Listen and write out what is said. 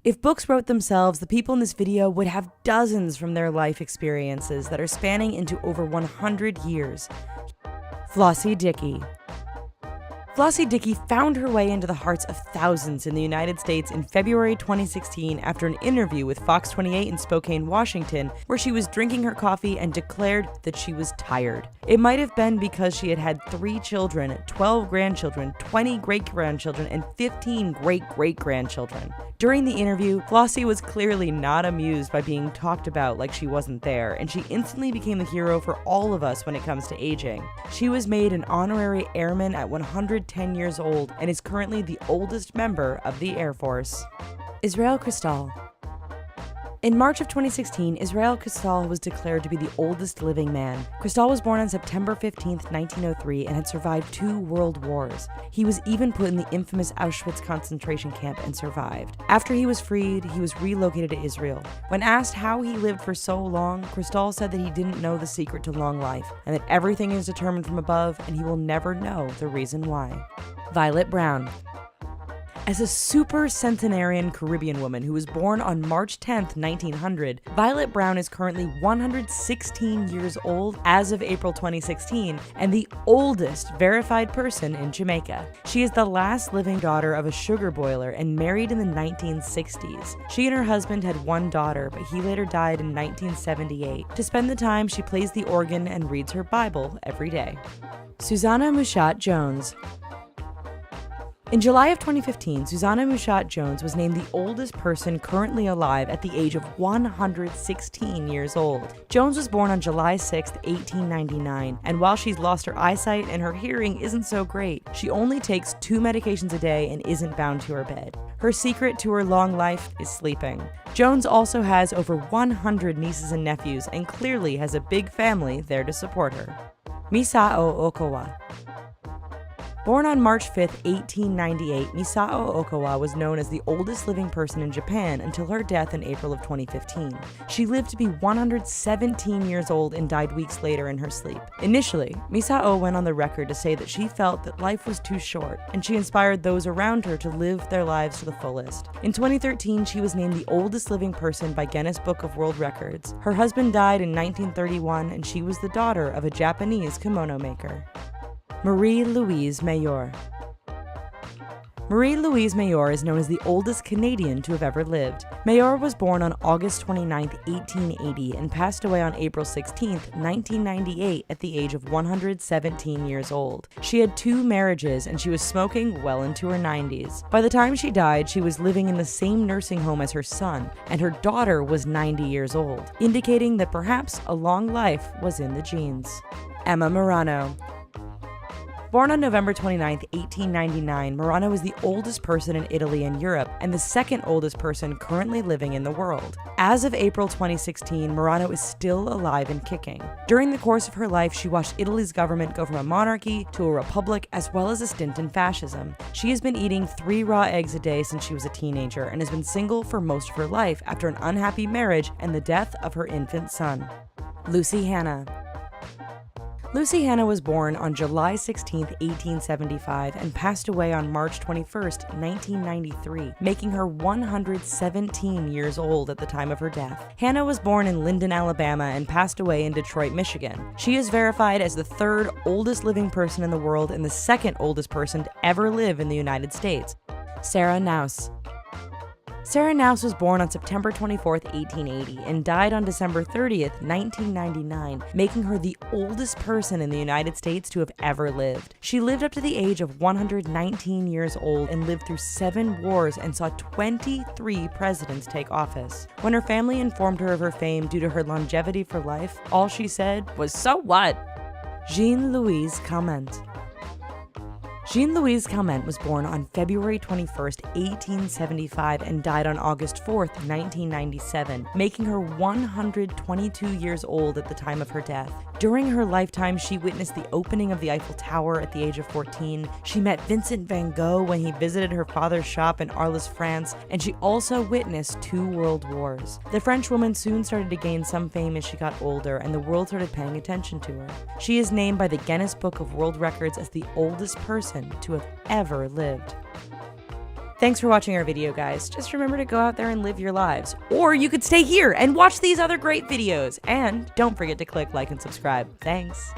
If books wrote themselves, the people in this video would have dozens from their life experiences that are spanning into over 100 years. Flossie Dickey. Flossie Dickey found her way into the hearts of thousands in the United States in February 2016 after an interview with Fox 28 in Spokane, Washington, where she was drinking her coffee and declared that she was tired. It might have been because she had had 3 children, 12 grandchildren, 20 great-grandchildren, and 15 great-great-grandchildren. During the interview, Flossie was clearly not amused by being talked about like she wasn't there, and she instantly became the hero for all of us when it comes to aging. She was made an honorary airman at 110 years old and is currently the oldest member of the Air Force. Israel Kristall. In March of 2016, Israel Kristall was declared to be the oldest living man. Kristall was born on September 15, 1903, and had survived 2 world wars. He was even put in the infamous Auschwitz concentration camp and survived. After he was freed, he was relocated to Israel. When asked how he lived for so long, Kristall said that he didn't know the secret to long life, and that everything is determined from above, and he will never know the reason why. Violet Brown. As a super centenarian Caribbean woman who was born on March 10, 1900, Violet Brown is currently 116 years old as of April 2016 and the oldest verified person in Jamaica. She is the last living daughter of a sugar boiler and married in the 1960s. She and her husband had 1 daughter, but he later died in 1978. To spend the time, she plays the organ and reads her Bible every day. Susanna Mushat Jones. In July of 2015, Susanna Mushat Jones was named the oldest person currently alive at the age of 116 years old. Jones was born on July 6, 1899, and while she's lost her eyesight and her hearing isn't so great, she only takes 2 medications a day and isn't bound to her bed. Her secret to her long life is sleeping. Jones also has over 100 nieces and nephews and clearly has a big family there to support her. Misao Okawa. Born on March 5, 1898, Misao Okawa was known as the oldest living person in Japan until her death in April of 2015. She lived to be 117 years old and died weeks later in her sleep. Initially, Misao went on the record to say that she felt that life was too short, and she inspired those around her to live their lives to the fullest. In 2013, she was named the oldest living person by Guinness Book of World Records. Her husband died in 1931, and she was the daughter of a Japanese kimono maker. Marie-Louise Mayor. Marie-Louise Mayor is known as the oldest Canadian to have ever lived. Mayor was born on August 29, 1880, and passed away on April 16, 1998, at the age of 117 years old. She had 2 marriages, and she was smoking well into her 90s. By the time she died, she was living in the same nursing home as her son, and her daughter was 90 years old, indicating that perhaps a long life was in the genes. Emma Marano. Born on November 29, 1899, Marano was the oldest person in Italy and Europe, and the second oldest person currently living in the world. As of April 2016, Marano is still alive and kicking. During the course of her life, she watched Italy's government go from a monarchy to a republic, as well as a stint in fascism. She has been eating 3 raw eggs a day since she was a teenager, and has been single for most of her life after an unhappy marriage and the death of her infant son. Lucy Hannah. Lucy Hannah was born on July 16, 1875, and passed away on March 21, 1993, making her 117 years old at the time of her death. Hannah was born in Linden, Alabama, and passed away in Detroit, Michigan. She is verified as the 3rd oldest living person in the world and the 2nd oldest person to ever live in the United States. Sarah Naus. Sarah Naus was born on September 24, 1880, and died on December 30, 1999, making her the oldest person in the United States to have ever lived. She lived up to the age of 119 years old and lived through 7 wars and saw 23 presidents take office. When her family informed her of her fame due to her longevity for life, all she said was, "So what?" Jean-Louise Calment. Jean-Louise Calment was born on February 21, 1875, and died on August 4, 1997, making her 122 years old at the time of her death. During her lifetime, she witnessed the opening of the Eiffel Tower at the age of 14. She met Vincent van Gogh when he visited her father's shop in Arles, France, and she also witnessed 2 world wars. The French woman soon started to gain some fame as she got older, and the world started paying attention to her. She is named by the Guinness Book of World Records as the oldest person to have ever lived. Thanks for watching our video, guys. Just remember to go out there and live your lives. Or you could stay here and watch these other great videos. And don't forget to click like and subscribe. Thanks.